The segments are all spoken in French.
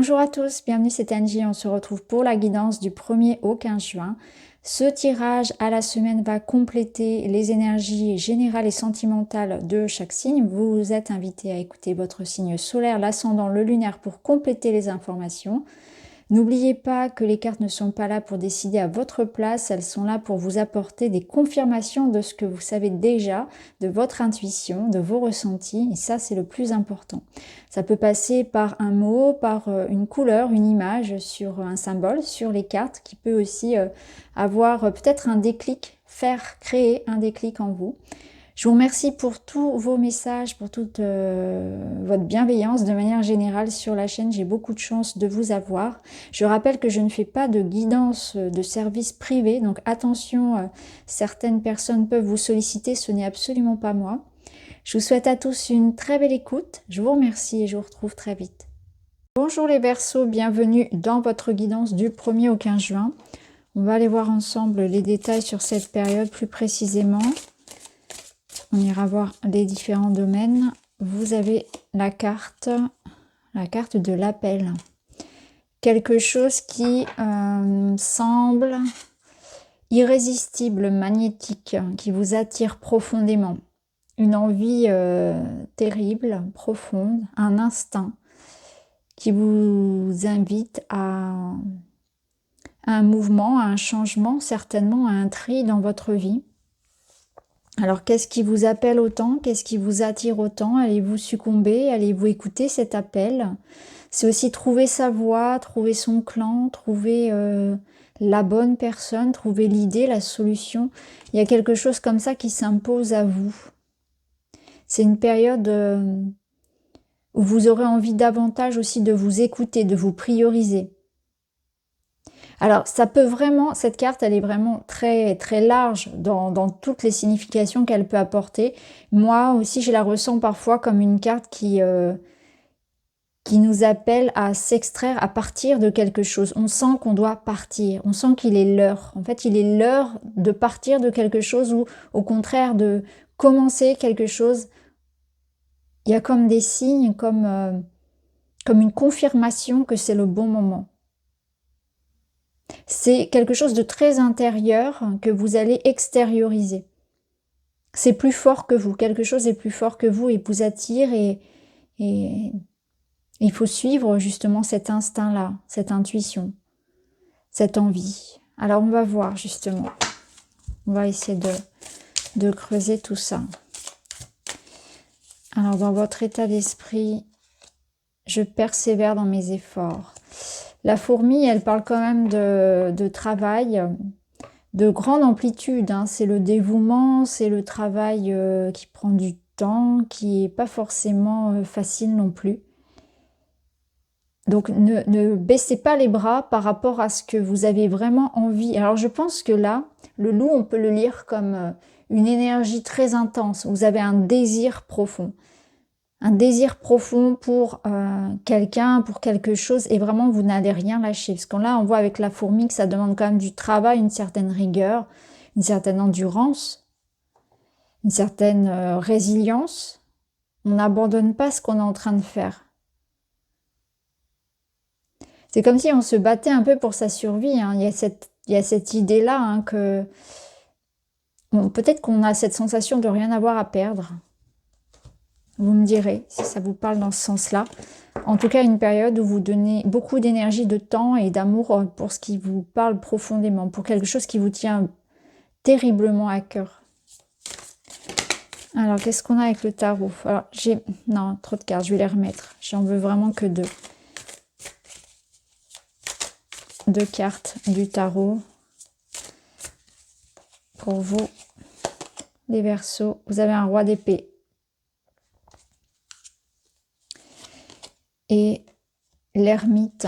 Bonjour à tous, bienvenue, c'est Angie. On se retrouve pour la guidance du 1er au 15 juin. Ce tirage à la semaine va compléter les énergies générales et sentimentales de chaque signe. Vous êtes invité à écouter votre signe solaire, l'ascendant, le lunaire pour compléter les informations. N'oubliez pas que les cartes ne sont pas là pour décider à votre place, elles sont là pour vous apporter des confirmations de ce que vous savez déjà, de votre intuition, de vos ressentis, et ça c'est le plus important. Ça peut passer par un mot, par une couleur, une image, sur un symbole, sur les cartes, qui peut aussi avoir peut-être un déclic, faire créer un déclic en vous. Je vous remercie pour tous vos messages, pour toute votre bienveillance de manière générale sur la chaîne. J'ai beaucoup de chance de vous avoir. Je rappelle que je ne fais pas de guidance de service privé, donc attention, certaines personnes peuvent vous solliciter, ce n'est absolument pas moi. Je vous souhaite à tous une très belle écoute. Je vous remercie et je vous retrouve très vite. Bonjour les Verseaux, bienvenue dans votre guidance du 1er au 15 juin. On va aller voir ensemble les détails sur cette période plus précisément. On ira voir les différents domaines. Vous avez la carte de l'appel. Quelque chose qui semble irrésistible, magnétique, qui vous attire profondément. Une envie terrible, profonde, un instinct qui vous invite à un mouvement, à un changement, certainement à un tri dans votre vie. Alors, qu'est-ce qui vous appelle autant? Qu'est-ce qui vous attire autant? Allez-vous succomber? Allez-vous écouter cet appel? C'est aussi trouver sa voie, trouver son clan, trouver la bonne personne, trouver l'idée, la solution. Il y a quelque chose comme ça qui s'impose à vous. C'est une période où vous aurez envie davantage aussi de vous écouter, de vous prioriser. Alors, ça peut vraiment, cette carte, elle est vraiment très, très large dans toutes les significations qu'elle peut apporter. Moi aussi, je la ressens parfois comme une carte qui nous appelle à s'extraire, à partir de quelque chose. On sent qu'on doit partir, on sent qu'il est l'heure. En fait, il est l'heure de partir de quelque chose ou au contraire de commencer quelque chose. Il y a comme des signes, comme une confirmation que c'est le bon moment. C'est quelque chose de très intérieur que vous allez extérioriser. C'est plus fort que vous, quelque chose est plus fort que vous et vous attire et il faut suivre justement cet instinct-là, cette intuition, cette envie. Alors on va voir justement, on va essayer de creuser tout ça. Alors dans votre état d'esprit, je persévère dans mes efforts. La fourmi, elle parle quand même de travail, de grande amplitude. Hein. C'est le dévouement, c'est le travail qui prend du temps, qui n'est pas forcément facile non plus. Donc ne baissez pas les bras par rapport à ce que vous avez vraiment envie. Alors je pense que là, le loup, on peut le lire comme une énergie très intense. Vous avez un désir profond. Un désir profond pour quelqu'un, pour quelque chose, et vraiment vous n'allez rien lâcher. Parce que là, on voit avec la fourmi que ça demande quand même du travail, une certaine rigueur, une certaine endurance, une certaine résilience. On n'abandonne pas ce qu'on est en train de faire. C'est comme si on se battait un peu pour sa survie. Hein. Il y a cette idée-là hein, que peut-être qu'on a cette sensation de rien avoir à perdre. Vous me direz si ça vous parle dans ce sens-là. En tout cas, une période où vous donnez beaucoup d'énergie, de temps et d'amour pour ce qui vous parle profondément, pour quelque chose qui vous tient terriblement à cœur. Alors, qu'est-ce qu'on a avec le tarot? Alors, non, trop de cartes, je vais les remettre. J'en veux vraiment que deux. Deux cartes du tarot. Pour vous, les Verseaux, vous avez un roi d'épée. Et l'ermite.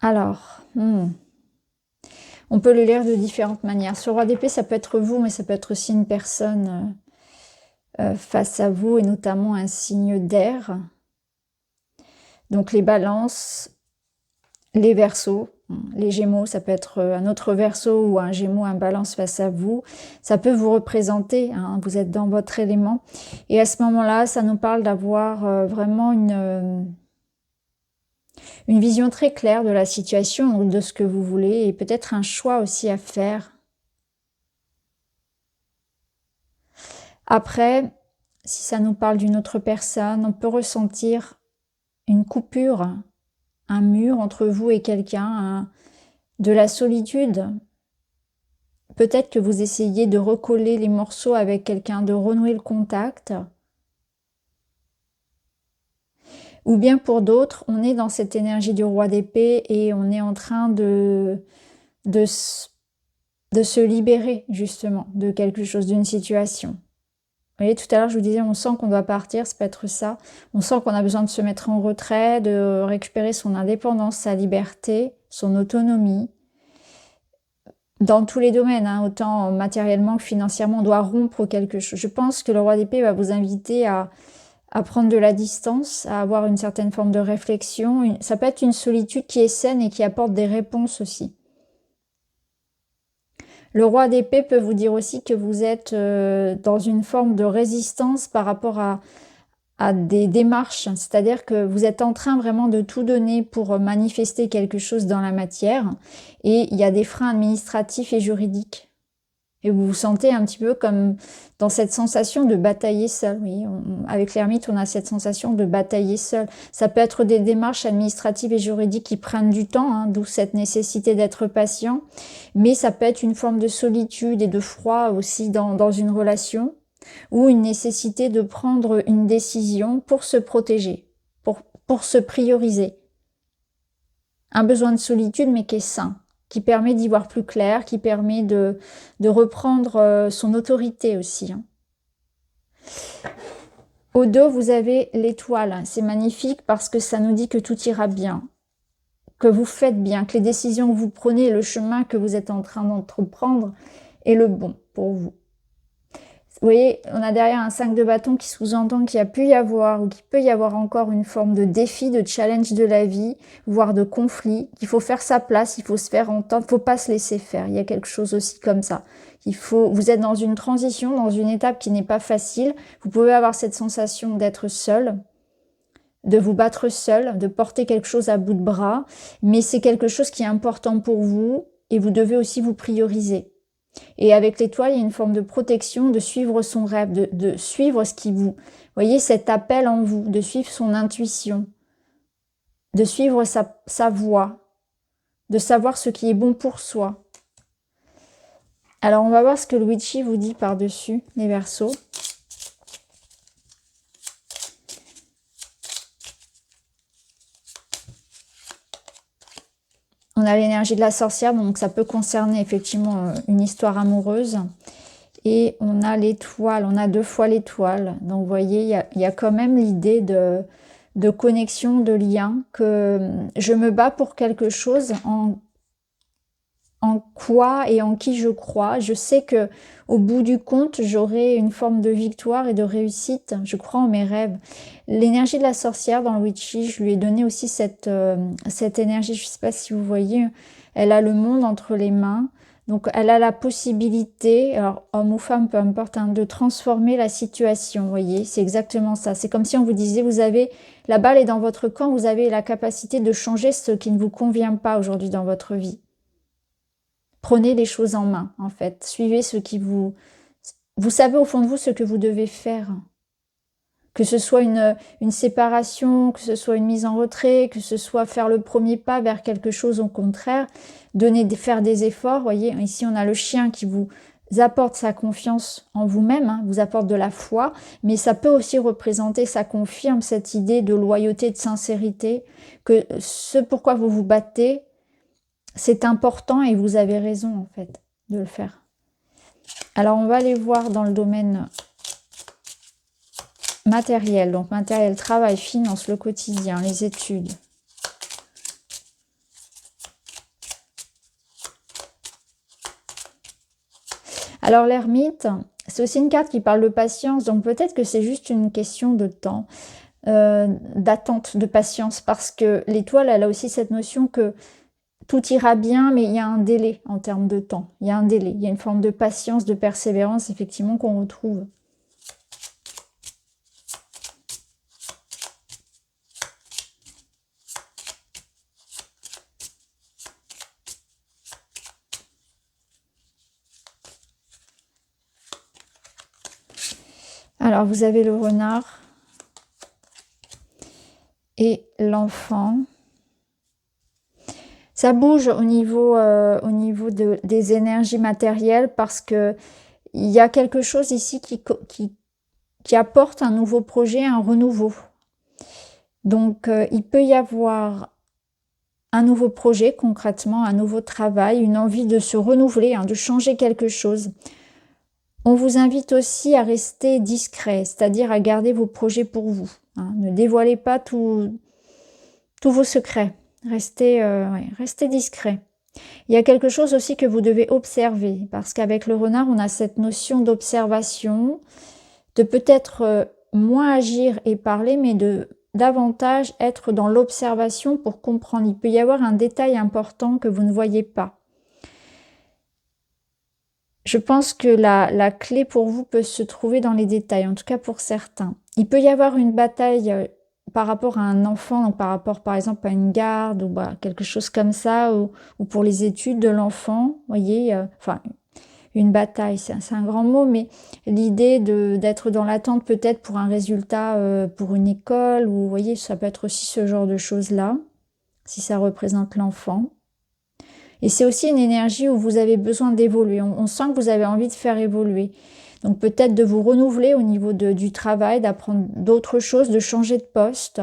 Alors, on peut le lire de différentes manières. Ce roi d'épée, ça peut être vous, mais ça peut être aussi une personne face à vous, et notamment un signe d'air. Donc les balances, les Verseaux, Les Gémeaux, ça peut être un autre Verseau ou un Gémeaux, un Balance face à vous. Ça peut vous représenter, hein, vous êtes dans votre élément. Et à ce moment-là, ça nous parle d'avoir vraiment une vision très claire de la situation, de ce que vous voulez, et peut-être un choix aussi à faire. Après, si ça nous parle d'une autre personne, on peut ressentir une coupure, un mur entre vous et quelqu'un, de la solitude. Peut-être que vous essayez de recoller les morceaux avec quelqu'un, de renouer le contact. Ou bien pour d'autres, on est dans cette énergie du roi d'épée et on est en train de se libérer justement de quelque chose, d'une situation. Vous voyez, tout à l'heure, je vous disais, on sent qu'on doit partir, ça peut être ça. On sent qu'on a besoin de se mettre en retrait, de récupérer son indépendance, sa liberté, son autonomie. Dans tous les domaines, hein, autant matériellement que financièrement, on doit rompre quelque chose. Je pense que le roi d'épée va vous inviter à prendre de la distance, à avoir une certaine forme de réflexion. Ça peut être une solitude qui est saine et qui apporte des réponses aussi. Le roi d'épée peut vous dire aussi que vous êtes dans une forme de résistance par rapport à des démarches, c'est-à-dire que vous êtes en train vraiment de tout donner pour manifester quelque chose dans la matière, et il y a des freins administratifs et juridiques. Et vous vous sentez un petit peu comme dans cette sensation de batailler seul. Oui, avec l'ermite, on a cette sensation de batailler seul. Ça peut être des démarches administratives et juridiques qui prennent du temps, hein, d'où cette nécessité d'être patient. Mais ça peut être une forme de solitude et de froid aussi dans une relation, ou une nécessité de prendre une décision pour se protéger, pour se prioriser. Un besoin de solitude, mais qui est sain, qui permet d'y voir plus clair, qui permet de reprendre son autorité aussi. Au dos, vous avez l'étoile. C'est magnifique parce que ça nous dit que tout ira bien, que vous faites bien, que les décisions que vous prenez, le chemin que vous êtes en train d'entreprendre est le bon pour vous. Vous voyez, on a derrière un 5 de bâton qui sous-entend qu'il y a pu y avoir ou qu'il peut y avoir encore une forme de défi, de challenge de la vie, voire de conflit, qu'il faut faire sa place, il faut se faire entendre, il ne faut pas se laisser faire. Il y a quelque chose aussi comme ça. Vous êtes dans une transition, dans une étape qui n'est pas facile. Vous pouvez avoir cette sensation d'être seul, de vous battre seul, de porter quelque chose à bout de bras, mais c'est quelque chose qui est important pour vous et vous devez aussi vous prioriser. Et avec l'étoile, il y a une forme de protection, de suivre son rêve, de suivre ce qui vous... voyez, cet appel en vous, de suivre son intuition, de suivre sa voie, de savoir ce qui est bon pour soi. Alors, on va voir ce que Luigi vous dit par-dessus, les Verseaux. On a l'énergie de la sorcière, donc ça peut concerner effectivement une histoire amoureuse. Et on a l'étoile, on a 2 fois l'étoile. Donc vous voyez, il y a quand même l'idée de connexion, de lien, que je me bats pour quelque chose en quoi et en qui je crois. Je sais que au bout du compte, j'aurai une forme de victoire et de réussite. Je crois en mes rêves. L'énergie de la sorcière dans le witchy, je lui ai donné aussi cette énergie. Je ne sais pas si vous voyez, elle a le monde entre les mains. Donc elle a la possibilité, alors homme ou femme, peu importe, hein, de transformer la situation. Vous voyez, c'est exactement ça. C'est comme si on vous disait, vous avez la balle est dans votre camp, vous avez la capacité de changer ce qui ne vous convient pas aujourd'hui dans votre vie. Prenez les choses en main, en fait. Suivez ce qui vous... Vous savez au fond de vous ce que vous devez faire. Que ce soit une séparation, que ce soit une mise en retrait, que ce soit faire le premier pas vers quelque chose au contraire, faire des efforts. Vous voyez, ici on a le chien qui vous apporte sa confiance en vous-même, hein, vous apporte de la foi, mais ça peut aussi représenter, ça confirme cette idée de loyauté, de sincérité, que ce pourquoi vous vous battez, c'est important et vous avez raison en fait de le faire. Alors on va aller voir dans le domaine matériel, donc matériel, travail, finance, le quotidien, les études. Alors l'ermite, c'est aussi une carte qui parle de patience, donc peut-être que c'est juste une question de temps, d'attente, de patience, parce que l'étoile, elle a aussi cette notion que tout ira bien, mais il y a un délai en termes de temps. Il y a un délai, il y a une forme de patience, de persévérance, effectivement, qu'on retrouve. Alors, vous avez le renard et l'enfant. Ça bouge au niveau des énergies matérielles parce que il y a quelque chose ici qui apporte un nouveau projet, un renouveau. Donc, il peut y avoir un nouveau projet, concrètement, un nouveau travail, une envie de se renouveler, hein, de changer quelque chose. On vous invite aussi à rester discret, c'est-à-dire à garder vos projets pour vous. Hein. Ne dévoilez pas tous vos secrets. Restez discret. Il y a quelque chose aussi que vous devez observer, parce qu'avec le renard, on a cette notion d'observation, de peut-être moins agir et parler, mais de davantage être dans l'observation pour comprendre. Il peut y avoir un détail important que vous ne voyez pas. Je pense que la clé pour vous peut se trouver dans les détails, en tout cas pour certains. Il peut y avoir une bataille par rapport à un enfant, donc par rapport par exemple à une garde ou quelque chose comme ça, ou pour les études de l'enfant, voyez, enfin une bataille, c'est un grand mot, mais l'idée d'être dans l'attente peut-être pour un résultat pour une école, ou vous voyez, ça peut être aussi ce genre de choses-là, si ça représente l'enfant. Et c'est aussi une énergie où vous avez besoin d'évoluer. On sent que vous avez envie de faire évoluer. Donc peut-être de vous renouveler au niveau du travail, d'apprendre d'autres choses, de changer de poste,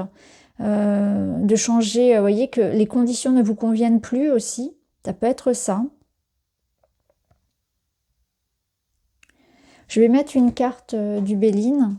de changer, vous voyez, que les conditions ne vous conviennent plus aussi. Ça peut être ça. Je vais mettre une carte du Béline.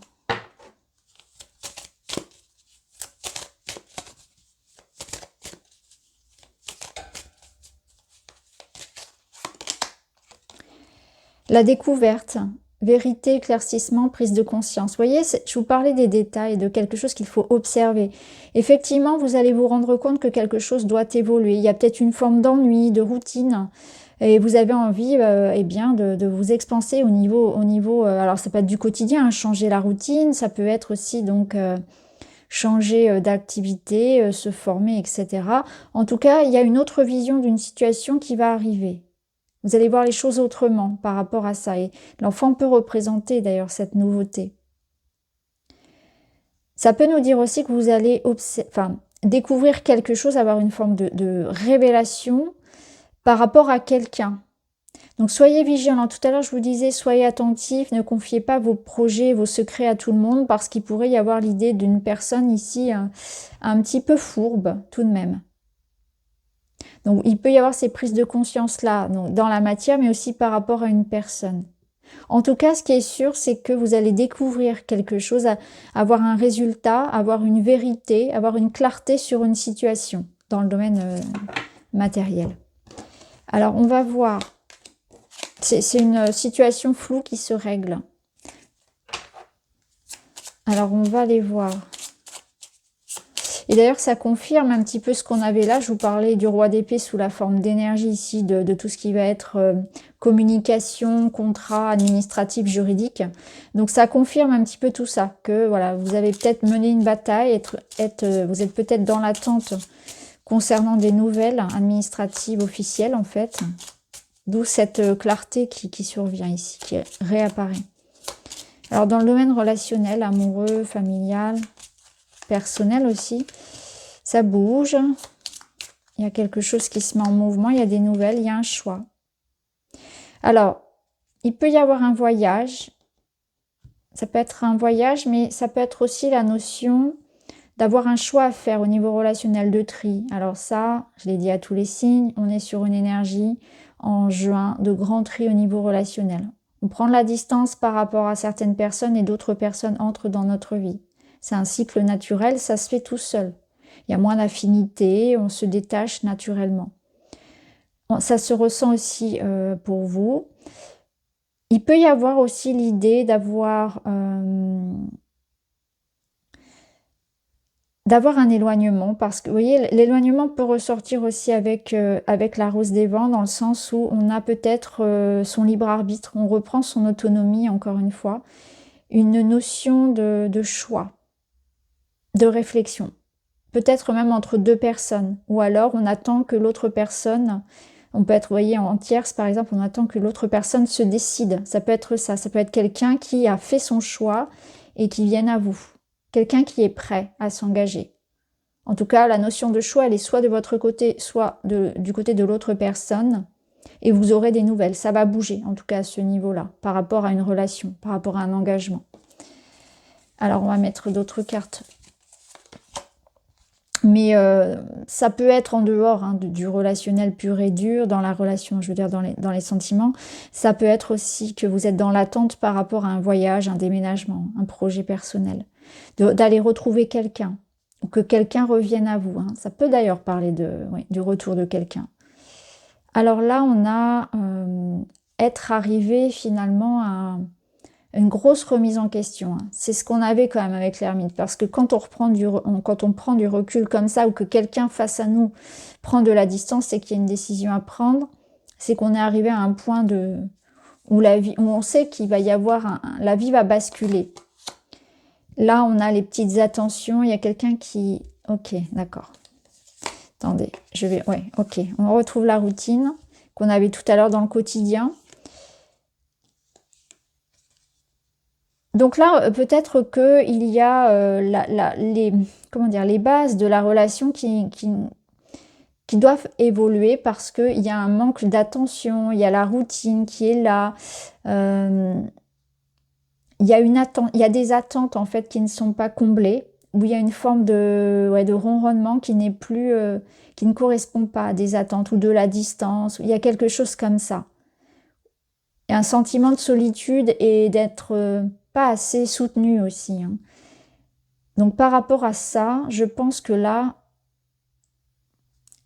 La découverte, vérité, éclaircissement, prise de conscience. Vous voyez, je vous parlais des détails, de quelque chose qu'il faut observer. Effectivement, vous allez vous rendre compte que quelque chose doit évoluer. Il y a peut-être une forme d'ennui, de routine, et vous avez envie eh bien, de vous expanser au niveau alors ça peut être du quotidien, hein, changer la routine, ça peut être aussi donc changer d'activité, se former, etc. En tout cas, il y a une autre vision d'une situation qui va arriver. Vous allez voir les choses autrement par rapport à ça. Et l'enfant peut représenter d'ailleurs cette nouveauté. Ça peut nous dire aussi que vous allez découvrir quelque chose, avoir une forme de révélation par rapport à quelqu'un. Donc soyez vigilants. Tout à l'heure, je vous disais, soyez attentifs, ne confiez pas vos projets, vos secrets à tout le monde, parce qu'il pourrait y avoir l'idée d'une personne ici un petit peu fourbe, tout de même. Donc, il peut y avoir ces prises de conscience-là, dans la matière, mais aussi par rapport à une personne. En tout cas, ce qui est sûr, c'est que vous allez découvrir quelque chose, avoir un résultat, avoir une vérité, avoir une clarté sur une situation dans le domaine matériel. Alors, on va voir. C'est une situation floue qui se règle. Alors, on va les voir. Et d'ailleurs, ça confirme un petit peu ce qu'on avait là. Je vous parlais du roi d'épée sous la forme d'énergie ici, de tout ce qui va être communication, contrat, administratif, juridique. Donc ça confirme un petit peu tout ça, que voilà, vous avez peut-être mené une bataille, vous êtes peut-être dans l'attente concernant des nouvelles administratives officielles en fait. D'où cette clarté qui survient ici, qui réapparaît. Alors dans le domaine relationnel, amoureux, familial, personnel aussi, ça bouge, il y a quelque chose qui se met en mouvement, il y a des nouvelles, il y a un choix. Alors, il peut y avoir un voyage, ça peut être un voyage, mais ça peut être aussi la notion d'avoir un choix à faire au niveau relationnel, de tri. Alors ça, je l'ai dit à tous les signes, on est sur une énergie en juin de grand tri au niveau relationnel. On prend de la distance par rapport à certaines personnes et d'autres personnes entrent dans notre vie. C'est un cycle naturel, ça se fait tout seul. Il y a moins d'affinité, on se détache naturellement. Ça se ressent aussi pour vous. Il peut y avoir aussi l'idée d'avoir d'avoir un éloignement parce que, vous voyez, l'éloignement peut ressortir aussi avec la rose des vents dans le sens où on a peut-être son libre arbitre, on reprend son autonomie encore une fois, une notion de choix, de réflexion, peut-être même entre deux personnes, ou alors on attend que l'autre personne, on peut être, vous voyez, en tierce par exemple, on attend que l'autre personne se décide, ça peut être ça peut être quelqu'un qui a fait son choix et qui vienne à vous, quelqu'un qui est prêt à s'engager. En tout cas, la notion de choix, elle est soit de votre côté, soit du côté de l'autre personne, et vous aurez des nouvelles. Ça va bouger, en tout cas à ce niveau-là, par rapport à une relation, par rapport à un engagement. Alors, on va mettre d'autres cartes. Mais ça peut être en dehors du relationnel pur et dur, dans la relation, je veux dire, dans les sentiments. Ça peut être aussi que vous êtes dans l'attente par rapport à un voyage, un déménagement, un projet personnel. D'aller retrouver quelqu'un. Ou que quelqu'un revienne à vous. Ça peut d'ailleurs parler du retour de quelqu'un. Alors là, on a être arrivé finalement à une grosse remise en question. C'est ce qu'on avait quand même avec l'ermite. Parce que quand on prend du recul comme ça, ou que quelqu'un face à nous prend de la distance, c'est qu'il y a une décision à prendre. C'est qu'on est arrivé à un point où on sait qu'il va y avoir la vie va basculer. Là, on a les petites attentions. Il y a quelqu'un qui... Ok, d'accord. Attendez, ouais, ok. On retrouve la routine qu'on avait tout à l'heure dans le quotidien. Donc là, peut-être qu'il y a les bases de la relation qui doivent évoluer parce qu'il y a un manque d'attention, il y a la routine qui est là. Il y a des attentes en fait qui ne sont pas comblées, où il y a une forme de ronronnement qui n'est plus, qui ne correspond pas à des attentes, ou de la distance, il y a quelque chose comme ça. Il y a un sentiment de solitude et d'être pas assez soutenu aussi. Donc par rapport à ça, je pense que là,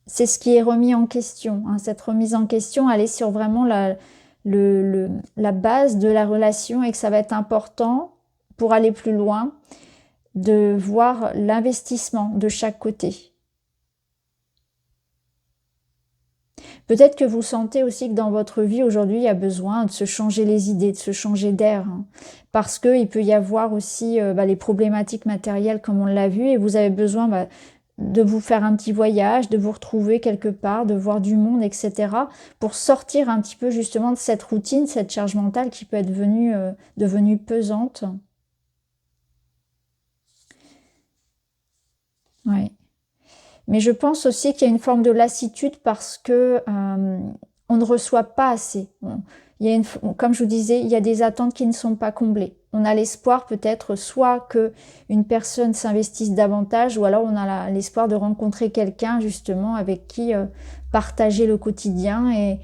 c'est ce qui est remis en question. Cette remise en question, elle est sur vraiment la base de la relation et que ça va être important pour aller plus loin de voir l'investissement de chaque côté. Peut-être que vous sentez aussi que dans votre vie aujourd'hui, il y a besoin de se changer les idées, de se changer d'air, parce qu'il peut y avoir aussi les problématiques matérielles comme on l'a vu, et vous avez besoin de vous faire un petit voyage, de vous retrouver quelque part, de voir du monde, etc. pour sortir un petit peu justement de cette routine, cette charge mentale qui peut être devenue pesante. Ouais. Mais je pense aussi qu'il y a une forme de lassitude parce que on ne reçoit pas assez. Comme je vous disais, il y a des attentes qui ne sont pas comblées. On a l'espoir peut-être soit que une personne s'investisse davantage, ou alors on a l'espoir de rencontrer quelqu'un justement avec qui partager le quotidien. Et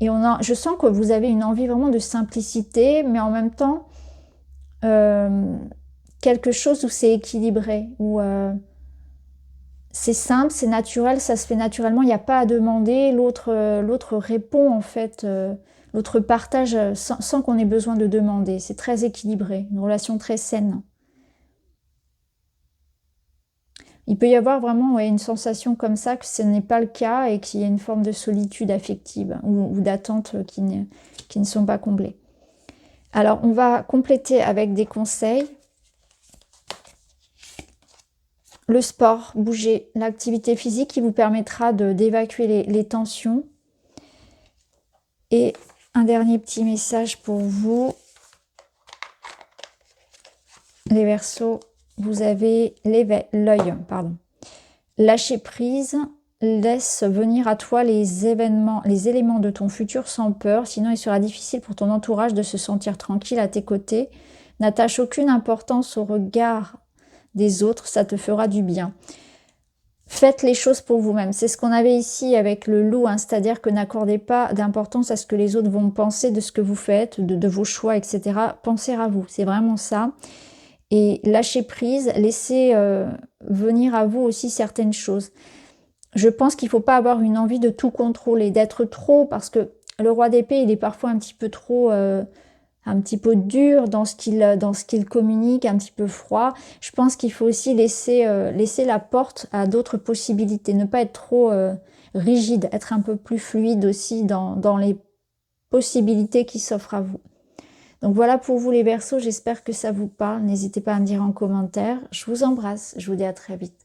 je sens que vous avez une envie vraiment de simplicité, mais en même temps quelque chose où c'est équilibré, où c'est simple, c'est naturel, ça se fait naturellement, il n'y a pas à demander, l'autre répond en fait, l'autre partage sans qu'on ait besoin de demander. C'est très équilibré, une relation très saine. Il peut y avoir vraiment une sensation comme ça que ce n'est pas le cas et qu'il y a une forme de solitude affective ou d'attente qui ne sont pas comblées. Alors on va compléter avec des conseils. Le sport, bouger, l'activité physique qui vous permettra d'évacuer les tensions. Et un dernier petit message pour vous. Les Verseaux, vous avez l'œil. Lâcher prise, laisse venir à toi les éléments de ton futur sans peur, sinon il sera difficile pour ton entourage de se sentir tranquille à tes côtés. N'attache aucune importance au regard des autres, ça te fera du bien. Faites les choses pour vous-même. C'est ce qu'on avait ici avec le loup, c'est-à-dire que n'accordez pas d'importance à ce que les autres vont penser de ce que vous faites, de vos choix, etc. Pensez à vous, c'est vraiment ça. Et lâchez prise, laissez venir à vous aussi certaines choses. Je pense qu'il ne faut pas avoir une envie de tout contrôler, d'être trop, parce que le roi d'épée, il est parfois un petit peu trop un petit peu dur dans ce qu'il communique, un petit peu froid. Je pense qu'il faut aussi laisser la porte à d'autres possibilités, ne pas être trop rigide, être un peu plus fluide aussi dans les possibilités qui s'offrent à vous. Donc voilà pour vous les Verseaux, j'espère que ça vous parle. N'hésitez pas à me dire en commentaire. Je vous embrasse, je vous dis à très vite.